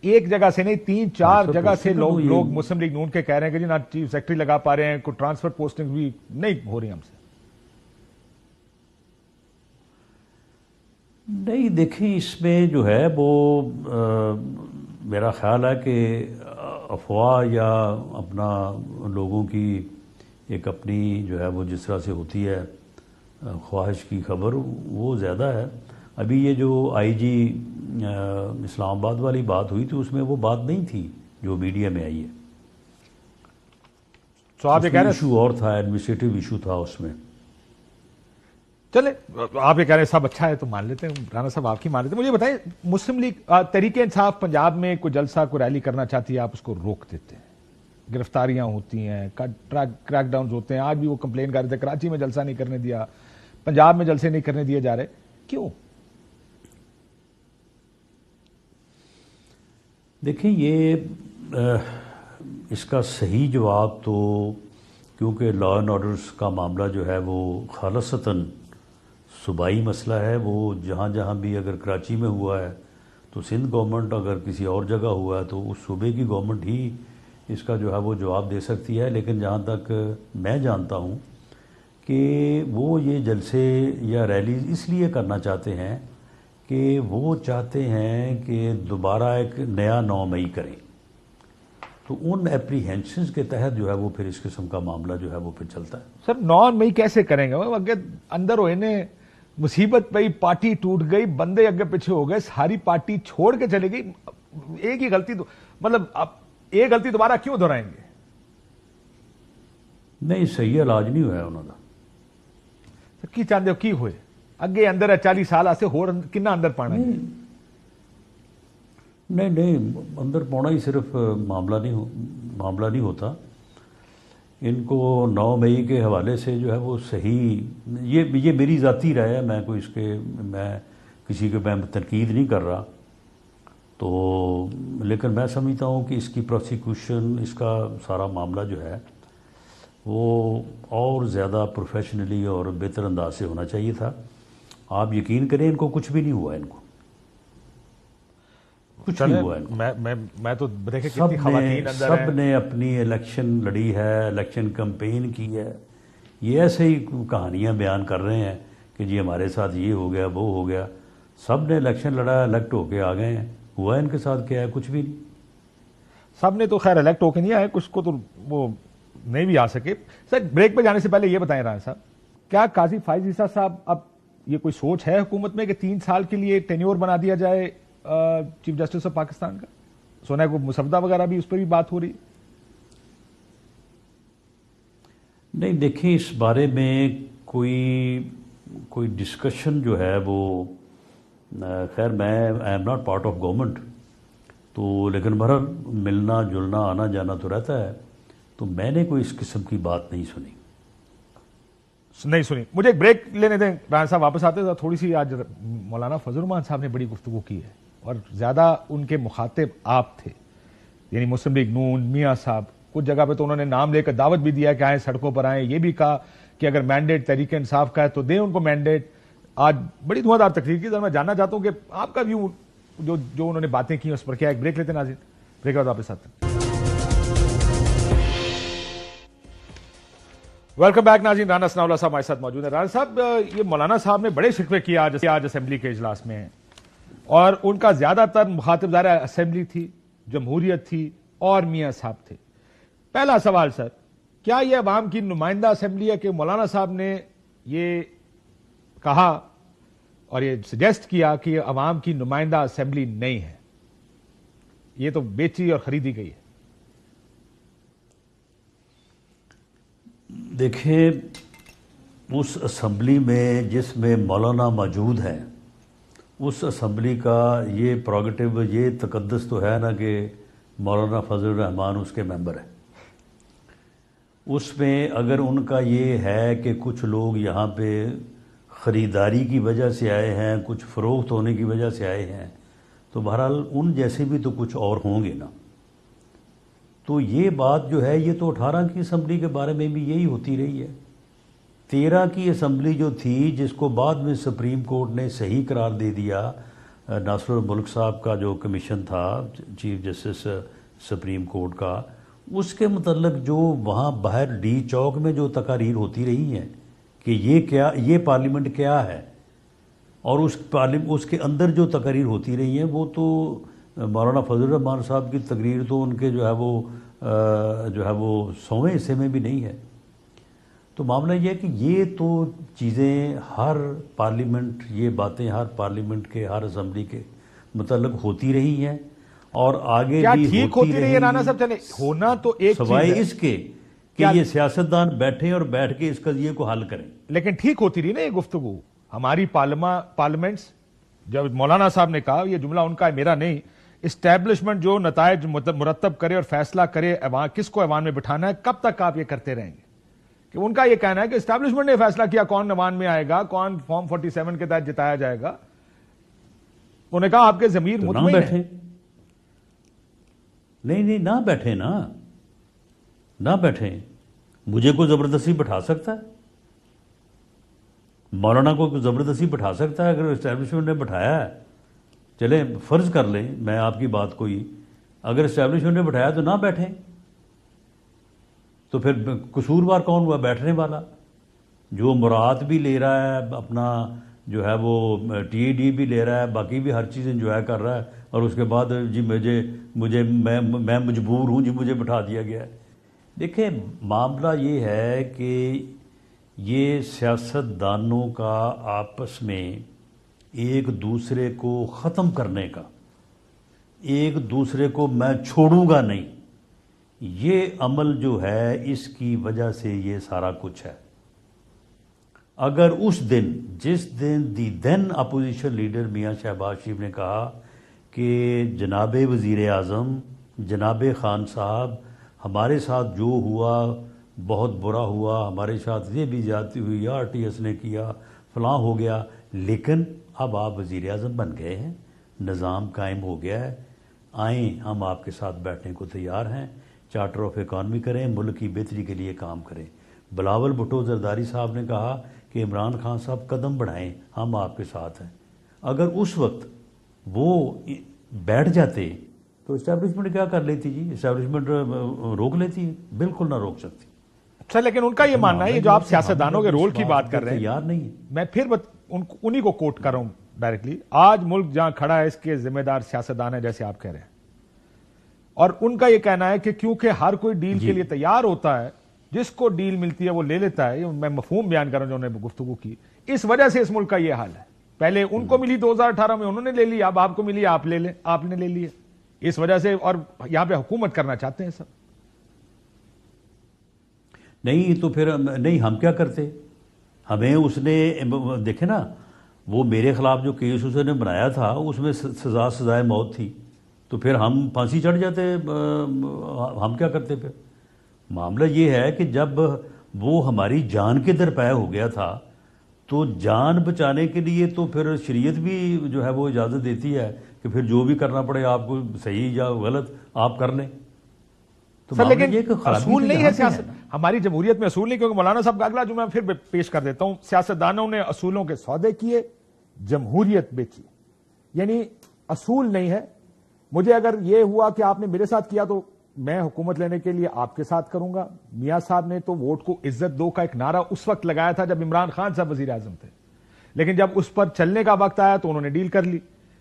ایک جگہ سے نہیں 3-4 جگہ سے لوگ مسلم لیگ نون کے کہہ رہے ہیں کہ جی نہ چیف سیکرٹری لگا پا رہے ہیں, کوئی ٹرانسفر پوسٹنگ بھی نہیں ہو رہی ہم سے. نہیں دیکھیں, اس میں جو ہے وہ میرا خیال ہے کہ افواہ یا اپنا لوگوں کی ایک اپنی جو ہے وہ جس طرح سے ہوتی ہے خواہش کی خبر, وہ زیادہ ہے. ابھی یہ جو آئی جی اسلام آباد والی بات ہوئی تھی اس میں وہ بات نہیں تھی جو میڈیا میں آئی ہے. تو آپ یہ کہہ رہے ہیں ایشو اور تھا, ایڈمنسٹریٹو ایشو تھا اس میں. چلے آپ یہ کہہ رہے ہیں سب اچھا ہے تو مان لیتے ہیں, رانا صاحب آپ کی مان لیتے ہیں. مجھے بتائیں, مسلم لیگ تحریک انصاف پنجاب میں کوئی جلسہ کوئی ریلی کرنا چاہتی ہے, آپ اس کو روک دیتے ہیں, گرفتاریاں ہوتی ہیں, کریک ڈاؤنز ہوتے ہیں. آج بھی وہ کمپلین کر رہے تھے کراچی میں جلسہ نہیں کرنے دیا, پنجاب میں جلسے نہیں کرنے دیے جا رہے, کیوں؟ دیکھیں یہ اس کا صحیح جواب تو کیونکہ لا اینڈ آرڈرز کا معاملہ جو ہے وہ خالصتاً صوبائی مسئلہ ہے. وہ جہاں جہاں بھی اگر کراچی میں ہوا ہے تو سندھ گورنمنٹ, اگر کسی اور جگہ ہوا ہے تو اس صوبے کی گورنمنٹ ہی اس کا جو ہے وہ جواب دے سکتی ہے. لیکن جہاں تک میں جانتا ہوں کہ وہ یہ جلسے یا ریلیز اس لیے کرنا چاہتے ہیں کہ وہ چاہتے ہیں کہ دوبارہ ایک نیا 9 مئی کریں. تو ان اپریہینشنز کے تحت جو ہے وہ پھر اس قسم کا معاملہ جو ہے وہ پھر چلتا ہے. سر 9 مئی کیسے کریں گے؟ اگے اندر ہوئے نے مصیبت پہ پارٹی ٹوٹ گئی, بندے اگے پیچھے ہو گئے, ساری پارٹی چھوڑ کے چلے گئی. ایک ہی غلطی مطلب آپ ایک غلطی دوبارہ کیوں دہرائیں گے؟ نہیں, صحیح علاج نہیں ہوا انہوں نے. کی چاہتے ہو کی ہوئے اگے اندر ہے 40 سال سے ہو کنا اندر پانا؟ نہیں اندر پونا ہی صرف معاملہ نہیں ہوتا. ان کو 9 مئی کے حوالے سے جو ہے وہ صحیح, یہ میری ذاتی رائے ہے, میں کوئی اس کے میں کسی کے میں تنقید نہیں کر رہا. تو لیکن میں سمجھتا ہوں کہ اس کی پروسیکیوشن, اس کا سارا معاملہ جو ہے وہ اور زیادہ پروفیشنلی اور بہتر انداز سے ہونا چاہیے تھا. آپ یقین کریں ان کو کچھ بھی نہیں ہوا, ان کو کچھ نہیں ہوا. میں تو دیکھیں کتنی خواتین اندر ہیں, سب نے اپنی الیکشن لڑی ہے, الیکشن کمپین کی ہے. یہ ایسے ہی کہانیاں بیان کر رہے ہیں کہ جی ہمارے ساتھ یہ ہو گیا وہ ہو گیا. سب نے الیکشن لڑا, الیکٹ ہو کے آ گئے ہیں. ہوا ان کے ساتھ کیا ہے؟ کچھ بھی نہیں. سب نے تو خیر الیکٹ ہو کے نہیں آئے, کچھ کو تو وہ نہیں بھی آ سکے. سر بریک پہ جانے سے پہلے یہ بتائیں رانا صاحب, کیا قاضی فائز عیسیٰ صاحب اب یہ کوئی سوچ ہے حکومت میں کہ 3 سال کے لیے ٹینیور بنا دیا جائے چیف جسٹس آف پاکستان کا؟ سونا ہے کوئی مسودہ وغیرہ بھی اس پہ بھی بات ہو رہی؟ نہیں دیکھیں, اس بارے میں کوئی ڈسکشن جو ہے وہ خیر میں I am not part of government, تو لیکن بہرحال ملنا جلنا آنا جانا تو رہتا ہے. تو میں نے کوئی اس قسم کی بات نہیں سنی. نہیں سنی. مجھے ایک بریک لینے دیں رانا صاحب, واپس آتے تو تھوڑی سی آج مولانا فضل الرحمان صاحب نے بڑی گفتگو کی ہے اور زیادہ ان کے مخاطب آپ تھے, یعنی مسلم لیگ نون میاں صاحب. کچھ جگہ پہ تو انہوں نے نام لے کر دعوت بھی دیا کہ آئیں سڑکوں پر آئیں, یہ بھی کہا کہ اگر مینڈیٹ تحریک انصاف کا ہے تو دیں ان کو مینڈیٹ. آج بڑی دھواں دار تقریر کی. میں جاننا چاہتا ہوں کہ آپ کا ویو جو انہوں نے باتیں کی اس پر کیا. ایک بریک لیتے ہیں ناظرین, بریک کے بعد واپس آتے ہیں. ویلکم بیک ناظرین, رانا ثناء اللہ صاحب ہمارے ساتھ موجود ہیں. رانا صاحب, یہ مولانا صاحب نے بڑے شکوے کیے آج اسمبلی کے اجلاس میں ہیں, اور ان کا زیادہ تر مخاطب ظاہر اسمبلی تھی, جمہوریت تھی اور میاں صاحب تھے. پہلا سوال سر, کیا یہ عوام کی نمائندہ اسمبلی ہے کہ مولانا صاحب نے یہ کہا اور یہ سجیسٹ کیا کہ یہ عوام کی نمائندہ اسمبلی نہیں ہے, یہ تو بیچی اور خریدی گئی ہے؟ دیکھیں, اس اسمبلی میں جس میں مولانا موجود ہیں, اس اسمبلی کا یہ پروگیٹو, یہ تقدس تو ہے نا کہ مولانا فضل الرحمان اس کے ممبر ہیں. اس میں اگر ان کا یہ ہے کہ کچھ لوگ یہاں پہ خریداری کی وجہ سے آئے ہیں, کچھ فروخت ہونے کی وجہ سے آئے ہیں, تو بہرحال ان جیسے بھی تو کچھ اور ہوں گے نا. تو یہ بات جو ہے, یہ تو 18 کی اسمبلی کے بارے میں بھی یہی ہوتی رہی ہے. 13 کی اسمبلی جو تھی, جس کو بعد میں سپریم کورٹ نے صحیح قرار دے دیا, ناصر الملک صاحب کا جو کمیشن تھا چیف جسٹس سپریم کورٹ کا, اس کے متعلق جو وہاں باہر ڈی چوک میں جو تقاریر ہوتی رہی ہیں کہ یہ پارلیمنٹ کیا ہے, اور اس کے اندر جو تقاریر ہوتی رہی ہیں, وہ تو مولانا فضل الرحمان صاحب کی تقریر تو ان کے جو ہے وہ 100ویں حصے میں بھی نہیں ہے. تو معاملہ یہ ہے کہ یہ تو چیزیں ہر پارلیمنٹ, یہ باتیں ہر پارلیمنٹ کے, ہر اسمبلی کے متعلق ہوتی رہی ہیں اور آگے بھی ٹھیک ہوتی رہی ہے. رانا صاحب چلیں, ہونا تو ایک سوائے اس کے کہ یہ سیاستدان بیٹھیں اور بیٹھ کے اس قضیے کو حل کریں. لیکن ٹھیک ہوتی رہی نا یہ گفتگو. ہماری پارلیمنٹس, جب مولانا صاحب نے کہا, یہ جملہ ان کا ہے میرا نہیں, اسٹیبلشمنٹ جو نتائج مرتب کرے اور فیصلہ کرے کس کو ایوان میں بٹھانا ہے, کب تک آپ یہ کرتے رہیں گے؟ کہ ان کا یہ کہنا ہے کہ اسٹیبلشمنٹ نے فیصلہ کیا کون ایوان میں آئے گا, کون فارم 47 کے تحت جتایا جائے گا. انہوں نے کہا آپ کے ضمیر مطمئن ہے. نہیں, نہ بیٹھے نا, نہ بیٹھیں. مجھے کوئی زبردستی بٹھا سکتا ہے؟ مولانا کو زبردستی بٹھا سکتا ہے؟ اگر اسٹیبلشمنٹ نے بٹھایا ہے, چلیں فرض کر لیں میں آپ کی بات کو ہی, اگر اسٹیبلشمنٹ نے بٹھایا تو نہ بیٹھیں. تو پھر قصوروار کون ہوا؟ بیٹھنے والا, جو مراد بھی لے رہا ہے اپنا, جو ہے وہ ٹی اے ڈی بھی لے رہا ہے, باقی بھی ہر چیز انجوائے کر رہا ہے, اور اس کے بعد جی میں مجبور ہوں جی مجھے بٹھا دیا گیا ہے. دیکھیں, معاملہ یہ ہے کہ یہ سیاستدانوں کا آپس میں ایک دوسرے کو ختم کرنے کا, ایک دوسرے کو میں چھوڑوں گا نہیں, یہ عمل جو ہے اس کی وجہ سے یہ سارا کچھ ہے. اگر اس دن, جس دن دین اپوزیشن لیڈر میاں شہباز شریف نے کہا کہ جناب وزیر اعظم, جناب خان صاحب, ہمارے ساتھ جو ہوا بہت برا ہوا, ہمارے ساتھ یہ بھی زیادتی ہوئی, آر ٹی ایس نے کیا, فلاں ہو گیا, لیکن اب آپ وزیر اعظم بن گئے ہیں, نظام قائم ہو گیا ہے, آئیں ہم آپ کے ساتھ بیٹھنے کو تیار ہیں, چارٹر آف اکانومی کریں, ملک کی بہتری کے لیے کام کریں. بلاول بھٹو زرداری صاحب نے کہا کہ عمران خان صاحب قدم بڑھائیں, ہم آپ کے ساتھ ہیں. اگر اس وقت وہ بیٹھ جاتے تو اسٹیبلشمنٹ کیا کر لیتی جی؟ اسٹیبلشمنٹ روک لیتی؟ بالکل نہ روک سکتی. اچھا, لیکن ان کا یہ ماننا ہے, یہ جو آپ سیاستدانوں کے رول کی بات کر رہے ہیں, تیار نہیں ہے. میں پھر انہی کو کوٹ کر رہا ہوں ڈائریکٹلی, آج ملک جہاں کھڑا ہے اس کے ذمہ دار سیاستدان ہیں جیسے آپ کہہ رہے ہیں, اور ان کا یہ کہنا ہے کہ کیونکہ ہر کوئی ڈیل کے لیے تیار ہوتا ہے, جس کو ڈیل ملتی ہے وہ لے لیتا ہے. میں مفہوم بیان کر رہا ہوں جو انہوں نے گفتگو کی, اس وجہ سے اس ملک کا یہ حال ہے. پہلے ان کو ملی 2018 میں, انہوں نے لے لی, اب آپ کو ملی, آپ لے لیں, آپ نے لے لی, اس وجہ سے, اور یہاں پہ حکومت کرنا چاہتے ہیں سب. نہیں تو پھر نہیں, ہم کیا کرتے؟ ہمیں اس نے دیکھے نا, وہ میرے خلاف جو کیس اس نے بنایا تھا اس میں سزائے موت تھی, تو پھر ہم پھانسی چڑھ جاتے, ہم کیا کرتے؟ پھر معاملہ یہ ہے کہ جب وہ ہماری جان کے درپے ہو گیا تھا، تو جان بچانے کے لیے تو پھر شریعت بھی جو ہے وہ اجازت دیتی ہے کہ پھر جو بھی کرنا پڑے آپ کو، صحیح یا غلط آپ کر لیں. تو سر لیکن یہ کہ اصول نہیں ہے سیاست، ہماری جمہوریت میں اصول نہیں، کیونکہ مولانا صاحب کا اگلا جملہ پھر پیش کر دیتا ہوں، سیاستدانوں نے اصولوں کے سودے کیے، جمہوریت بیچی. یعنی اصول نہیں ہے. مجھے اگر یہ ہوا کہ آپ نے میرے ساتھ کیا تو میں حکومت لینے کے لیے آپ کے ساتھ کروں گا. میاں صاحب نے تو ووٹ کو عزت دو کا ایک نعرہ اس وقت لگایا تھا جب عمران خان صاحب وزیر اعظم تھے، لیکن جب اس پر چلنے کا وقت آیا تو انہوں نے ڈیل کر لی.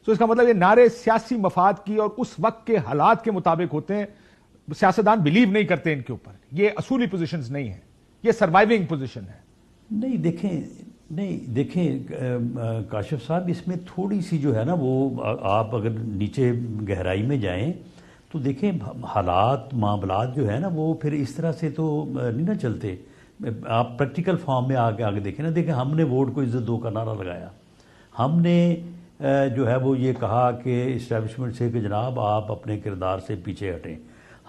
تو اس کا مطلب یہ نعرے سیاسی مفاد کی اور اس وقت کے حالات کے مطابق ہوتے ہیں. سیاستدان بلیو نہیں کرتے ان کے اوپر. یہ اصولی پوزیشنز نہیں ہیں، یہ سروائیونگ پوزیشن ہے. نہیں دیکھیں کاشف صاحب، اس میں تھوڑی سی جو ہے نا وہ آپ اگر نیچے گہرائی میں جائیں تو دیکھیں حالات معاملات جو ہے نا وہ پھر اس طرح سے تو نہیں نہ چلتے. آپ پریکٹیکل فارم میں آگے دیکھیں نا، دیکھیں ہم نے ووٹ کو عزت دو کا نعرہ لگایا، ہم نے جو ہے وہ یہ کہا کہ اسٹیبلشمنٹ سے کہ جناب آپ اپنے کردار سے پیچھے ہٹیں.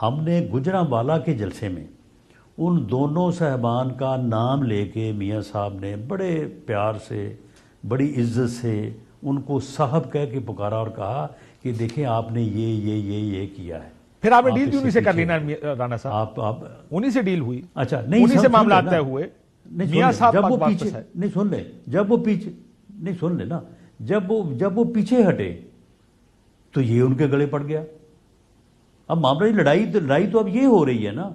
ہم نے گجرانوالہ کے جلسے میں ان دونوں صاحبان کا نام لے کے میاں صاحب نے بڑے پیار سے بڑی عزت سے ان کو صاحب کہہ کے پکارا اور کہا کہ دیکھیں آپ نے یہ کیا ہے. پھر آپ نے ڈیل بھی انہی سے کر لینا رانا صاحب، آپ انہی سے ڈیل ہوئی. اچھا نہیں، انہی سے معاملات طے ہوئے. میاں صاحب جب وہ پیچھے نہیں سن لیں، جب وہ پیچھے نہیں سن لیں نا، جب وہ پیچھے ہٹے تو یہ ان کے گلے پڑ گیا. اب معاملہ لڑائی تو اب یہ ہو رہی ہے نا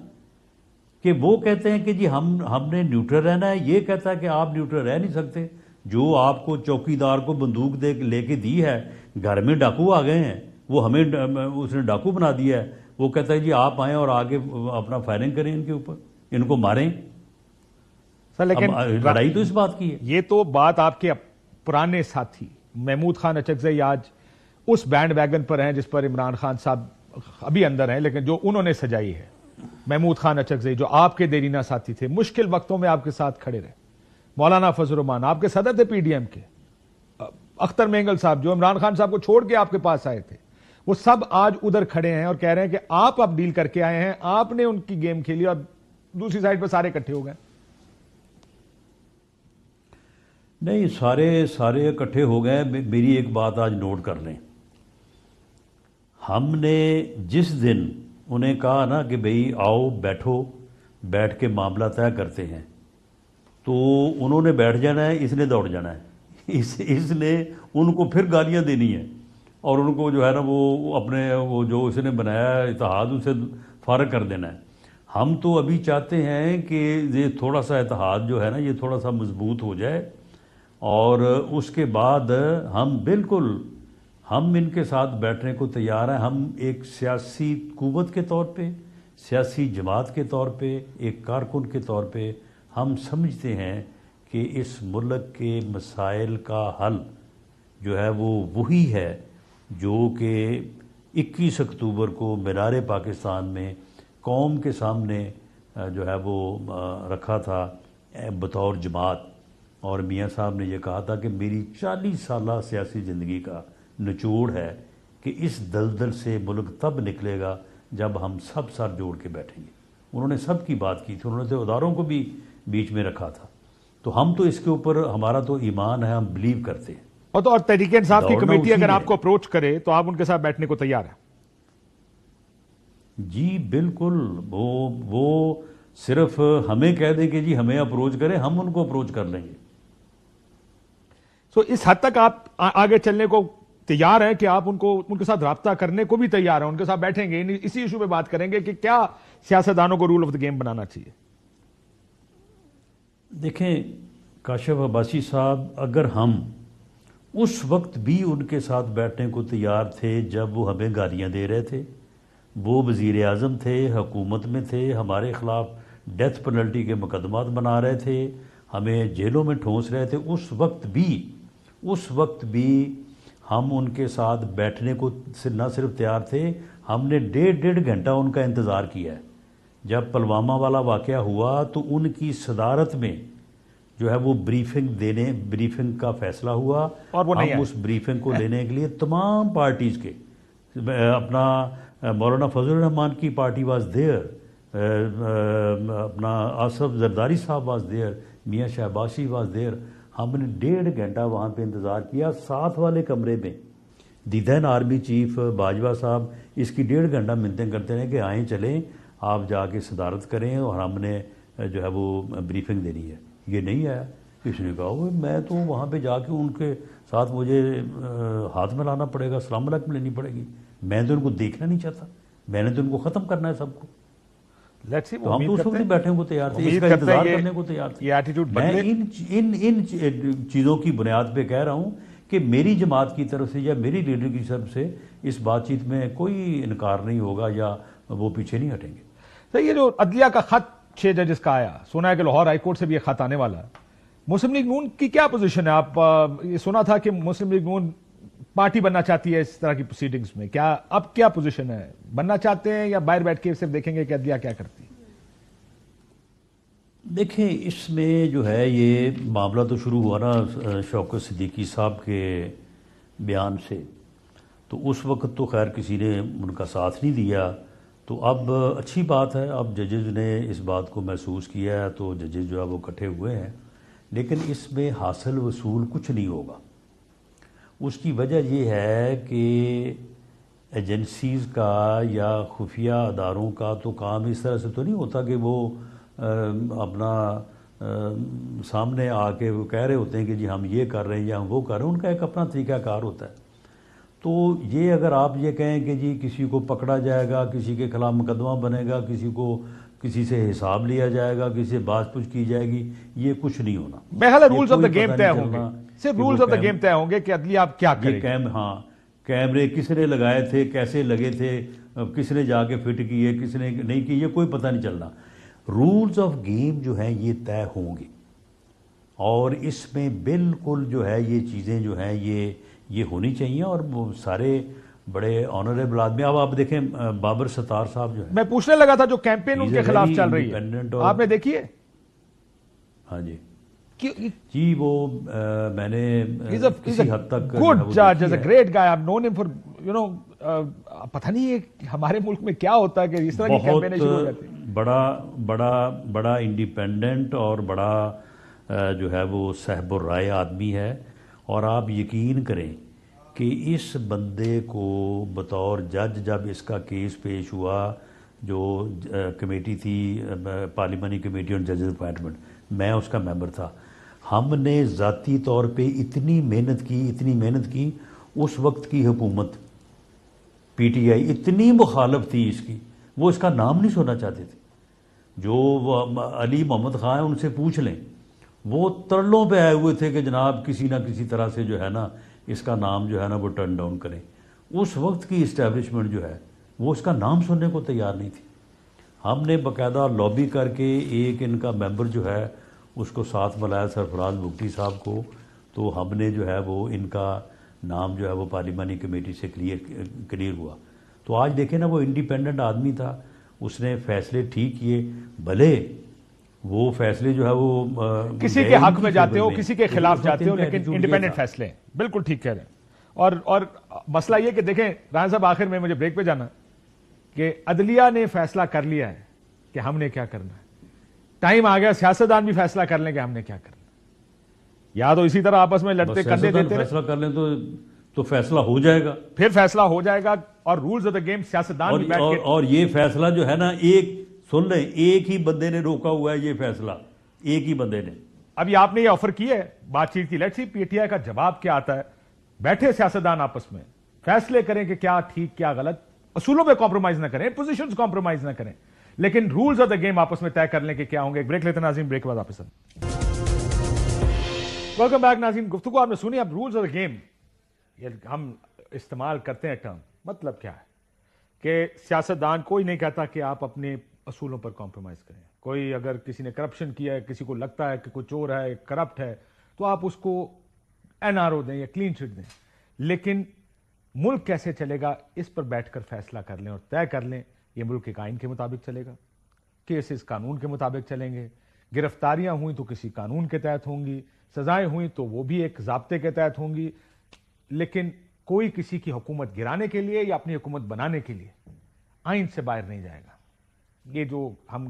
کہ وہ کہتے ہیں کہ جی ہم نے نیوٹرل رہنا ہے، یہ کہتا ہے کہ آپ نیوٹرل رہ نہیں سکتے. جو آپ کو چوکیدار کو بندوق لے کے دی ہے، گھر میں ڈاکو آ گئے ہیں، وہ ہمیں اس نے ڈاکو بنا دیا ہے، وہ کہتا ہے جی آپ آئیں اور آگے اپنا فائرنگ کریں ان کے اوپر، ان کو ماریں. سر لیکن لڑائی تو اس بات کی ہے. یہ تو بات آپ کے پرانے ساتھی محمود خان اچکزئی آج اس بینڈ ویگن پر ہیں جس پر عمران خان صاحب ابھی اندر ہیں، لیکن جو انہوں نے سجائی ہے. محمود خان اچکزئی جو آپ کے دیرینہ ساتھی تھے، مشکل وقتوں میں آپ کے ساتھ کھڑے رہے. مولانا فضل الرحمان آپ کے صدر تھے پی ڈی ایم کے. اختر مینگل صاحب جو عمران خان صاحب کو چھوڑ کے آپ کے پاس آئے تھے، وہ سب آج ادھر کھڑے ہیں اور کہہ رہے ہیں کہ آپ اب ڈیل کر کے آئے ہیں، آپ نے ان کی گیم کھیلی اور دوسری سائڈ پہ سارے اکٹھے ہو گئے. نہیں، سارے اکٹھے ہو گئے. میری ایک بات آج نوٹ کر لیں، ہم نے جس دن انہیں کہا نا کہ بھئی آؤ بیٹھ کے معاملہ طے کرتے ہیں، تو انہوں نے بیٹھ جانا ہے، اس نے دوڑ جانا ہے. اس نے ان کو پھر گالیاں دینی ہیں اور ان کو جو ہے نا وہ اپنے وہ جو اس نے بنایا اتحاد اسے فارغ کر دینا ہے. ہم تو ابھی چاہتے ہیں کہ یہ تھوڑا سا اتحاد جو ہے نا یہ تھوڑا سا مضبوط ہو جائے، اور اس کے بعد ہم ان کے ساتھ بیٹھنے کو تیار ہیں. ہم ایک سیاسی قوت کے طور پہ، سیاسی جماعت کے طور پہ، ایک کارکن کے طور پہ ہم سمجھتے ہیں کہ اس ملک کے مسائل کا حل جو ہے وہ وہی ہے جو کہ 21 اکتوبر کو مینار پاکستان میں قوم کے سامنے جو ہے وہ رکھا تھا بطور جماعت. اور میاں صاحب نے یہ کہا تھا کہ میری 40 سالہ سیاسی زندگی کا نچوڑ ہے کہ اس دلدل سے ملک تب نکلے گا جب ہم سب سر جوڑ کے بیٹھیں گے. انہوں نے سب کی بات کی تھی، انہوں نے تو اداروں کو بھی بیچ میں رکھا تھا. تو ہم تو اس کے اوپر ہمارا تو ایمان ہے، ہم بلیو کرتے ہیں. اور تحریک انصاف کی کمیٹی اگر آپ کو اپروچ کرے تو آپ ان کے ساتھ بیٹھنے کو تیار ہیں؟ جی بالکل. وہ صرف ہمیں کہہ دیں کہ جی ہمیں اپروچ کریں، ہم ان کو اپروچ کر لیں گے. سو اس حد تک آپ آگے چلنے کو تیار ہیں کہ آپ ان کے ساتھ رابطہ کرنے کو بھی تیار ہیں، ان کے ساتھ بیٹھیں گے، اسی ایشو پہ بات کریں گے کہ کیا سیاستدانوں کو رول آف دا گیم بنانا چاہیے؟ دیکھیں کاشف عباسی صاحب، اگر ہم اس وقت بھی ان کے ساتھ بیٹھنے کو تیار تھے جب وہ ہمیں گالیاں دے رہے تھے، وہ وزیر اعظم تھے، حکومت میں تھے، ہمارے خلاف ڈیتھ پینلٹی کے مقدمات بنا رہے تھے، ہمیں جیلوں میں ٹھونس رہے تھے، اس وقت بھی ہم ان کے ساتھ بیٹھنے کو نہ صرف تیار تھے، ہم نے ڈیڑھ گھنٹہ ان کا انتظار کیا ہے. جب پلوامہ والا واقعہ ہوا تو ان کی صدارت میں جو ہے وہ بریفنگ کا فیصلہ ہوا، اور وہ نہیں ہم اس بریفنگ کو لینے کے لیے تمام پارٹیز کے، اپنا مولانا فضل الرحمان کی پارٹی واز دیئر، اپنا آصف زرداری صاحب واز دیئر, میاں شہباشی واز دیئر. ہم نے 1.5 گھنٹہ وہاں پہ انتظار کیا ساتھ والے کمرے میں. دی دین آرمی چیف باجوہ صاحب اس کی 1.5 گھنٹہ منتیں کرتے رہے کہ آئیں چلیں آپ جا کے صدارت کریں اور ہم نے جو ہے وہ بریفنگ دینی ہے. یہ نہیں آیا. اس نے کہا میں تو وہاں پہ جا کے ان کے ساتھ مجھے ہاتھ میں لانا پڑے گا, السلام علیکم لینی پڑے گی, میں تو ان کو دیکھنا نہیں چاہتا, میں نے تو ان کو ختم کرنا ہے سب کو. تو ہم تو اس وقت بیٹھنے کو تیار تھے, اس کا انتظار کرنے کو تیار تھے. میں ان چیزوں کی بنیاد پہ کہہ رہا ہوں کہ میری جماعت کی طرف سے یا میری لیڈر کی طرف سے اس بات چیت میں کوئی انکار نہیں ہوگا یا وہ پیچھے نہیں ہٹیں گے. تو یہ جو عدلیہ کا خط 6 ججز کا آیا, سنا ہے کہ لاہور ہائی کورٹ سے بھی یہ خط آنے والا ہے, مسلم لیگ نون کی کیا پوزیشن ہے؟ آپ یہ سنا تھا کہ مسلم لیگ نون پارٹی بننا چاہتی ہے اس طرح کی پروسیڈنگز میں, کیا اب کیا پوزیشن ہے؟ بننا چاہتے ہیں یا باہر بیٹھ کے صرف دیکھیں گے کہ عدلیہ کیا کرتی ہے؟ دیکھیں اس میں جو ہے یہ معاملہ تو شروع ہوا نا شوکت صدیقی صاحب کے بیان سے, تو اس وقت تو خیر کسی نے ان کا ساتھ نہیں دیا. تو اب اچھی بات ہے, اب ججز نے اس بات کو محسوس کیا ہے تو ججز جو ہے وہ اکٹھے ہوئے ہیں, لیکن اس میں حاصل وصول کچھ نہیں ہوگا. اس کی وجہ یہ ہے کہ ایجنسیز کا یا خفیہ اداروں کا تو کام اس طرح سے تو نہیں ہوتا کہ وہ اپنا سامنے آ کے وہ کہہ رہے ہوتے ہیں کہ جی ہم یہ کر رہے ہیں یا ہم وہ کر رہے ہیں. ان کا ایک اپنا طریقہ کار ہوتا ہے. تو یہ اگر آپ یہ کہیں کہ جی کسی کو پکڑا جائے گا, کسی کے خلاف مقدمہ بنے گا, کسی سے حساب لیا جائے گا, کسی سے بات پوچھ کی جائے گی, یہ کچھ نہیں ہونا. بہرحال رولز آف دا گیم طے ہوں گے, صرف رولز آف دا گیم طے ہوں گے کہ عدلیہ آپ کیا کرے گی. ہاں, کیمرے کس نے لگائے تھے, کیسے لگے تھے, کس نے جا کے فٹ کیے, کس نے نہیں کی, یہ کوئی پتہ نہیں چلنا. رولز آف گیم جو ہیں یہ طے ہوں گے اور اس میں بالکل جو ہے یہ چیزیں جو ہیں یہ ہونی چاہیے. اور وہ سارے بڑے آنریبل آدمی, اب آپ دیکھیں بابر ستار صاحب جو ہے, میں پوچھنے لگا تھا جو کیمپین ان کے خلاف چل رہی ہے آپ نے دیکھی ہے؟ ہاں جی وہ میں نے کسی حد تک گڈ جج, is a great guy, I've known him for پتہ نہیں ہمارے ملک میں کیا ہوتا ہے کہ اس طرح کی کیمپینیں شروع ہو جاتی ہیں. بڑا انڈیپینڈنٹ اور بڑا جو ہے وہ صاحب الرائے آدمی ہے. اور آپ یقین کریں کہ اس بندے کو بطور جج جب اس کا کیس پیش ہوا, جو کمیٹی تھی پارلیمانی کمیٹی آن ججز اپوائنٹمنٹ, میں اس کا ممبر تھا. ہم نے ذاتی طور پہ اتنی محنت کی. اس وقت کی حکومت پی ٹی آئی اتنی مخالف تھی اس کی, وہ اس کا نام نہیں سننا چاہتے تھے. جو علی محمد خان ہیں ان سے پوچھ لیں, وہ ترلوں پہ آئے ہوئے تھے کہ جناب کسی نہ کسی طرح سے جو ہے نا اس کا نام جو ہے نا وہ ٹرن ڈاؤن کریں. اس وقت کی اسٹیبلشمنٹ جو ہے وہ اس کا نام سننے کو تیار نہیں تھی. ہم نے باقاعدہ لابی کر کے ایک ان کا ممبر جو ہے اس کو ساتھ بلایا, سرفراز بگٹی صاحب کو, تو ہم نے جو ہے وہ ان کا نام جو ہے وہ پارلیمانی کمیٹی سے کلیئر ہوا. تو آج دیکھیں نا وہ انڈیپینڈنٹ آدمی تھا, اس نے فیصلے ٹھیک کیے, بھلے وہ فیصلے جو ہے وہ کسی کے حق میں جاتے ہو, کسی کے خلاف جاتے ہو, لیکن انڈیپینڈنٹ فیصلے ہیں. بالکل ٹھیک کہہ رہے ہیں. اور مسئلہ یہ کہ دیکھیں رانا صاحب, آخر میں مجھے بریک پہ جانا, کہ عدلیہ نے فیصلہ کر لیا ہے کہ ہم نے کیا کرنا ہے. ٹائم آ گیا سیاستدان بھی فیصلہ کر لیں کہ ہم نے کیا کرنا. یا تو اسی طرح آپس میں لڑتے کندھے دیتے فیصلہ کر لیں تو فیصلہ ہو جائے گا, پھر فیصلہ ہو جائے گا. اور رولز آف دا گیم سیاستدان بھی بیٹھ کے, اور یہ فیصلہ جو ہے نا سن لیں, ایک ہی بندے نے روکا ہوا ہے یہ فیصلہ, ایک ہی بندے نے. ابھی آپ نے یہ آفر کی ہے بات چیت کی, let's see P T I کا جواب کیا آتا ہے. بیٹھے سیاستدان آپس میں فیصلے کریں کہ کیا ٹھیک کیا غلط, اصولوں پہ کمپرومائز نہ کریں, پوزیشنز کمپرومائز نہ کریں, لیکن رولز آف دا گیم آپس میں طے کر لیں کہ کیا ہوں گے. ایک بریک لیتے ناظرین, بریک کے بعد واپس آئیں. ویلکم بیک ناظرین. گفتگو آپ نے سنی. اب رولز آف دا گیم یہ ہم استعمال کرتے ہیں ٹرم, مطلب کیا ہے کہ سیاستدان کوئی نہیں کہتا کہ آپ اپنے اصولوں پر کمپرومائز کریں. کوئی اگر کسی نے کرپشن کیا ہے, کسی کو لگتا ہے کہ کوئی چور ہے, کرپٹ ہے, تو آپ اس کو این آر او دیں یا کلین چٹ دیں. لیکن ملک کیسے چلے گا اس پر بیٹھ کر فیصلہ کر لیں اور طے کر لیں. یہ ملک کے آئین کے مطابق چلے گا, کیسز قانون کے مطابق چلیں گے, گرفتاریاں ہوئیں تو کسی قانون کے تحت ہوں گی, سزائیں ہوئیں تو وہ بھی ایک ضابطے کے تحت ہوں گی. لیکن کوئی کسی کی حکومت گرانے کے لیے یا اپنی حکومت بنانے کے لیے آئین سے باہر نہیں جائے گا. یہ جو ہم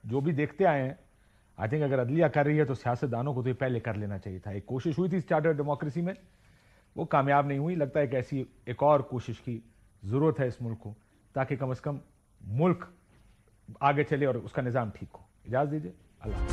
جو بھی دیکھتے آئے ہیں، آئی تھنک اگر عدلیہ کر رہی ہے تو سیاستدانوں کو تو یہ پہلے کر لینا چاہیے تھا. ایک کوشش ہوئی تھی اسٹارٹر ڈیموکریسی میں، وہ کامیاب نہیں ہوئی. لگتا ہے کہ ایسی ایک اور کوشش کی ضرورت ہے اس ملک کو، تاکہ کم از کم ملک آگے چلے اور اس کا نظام ٹھیک ہو. اجازت دیجیے. اللہ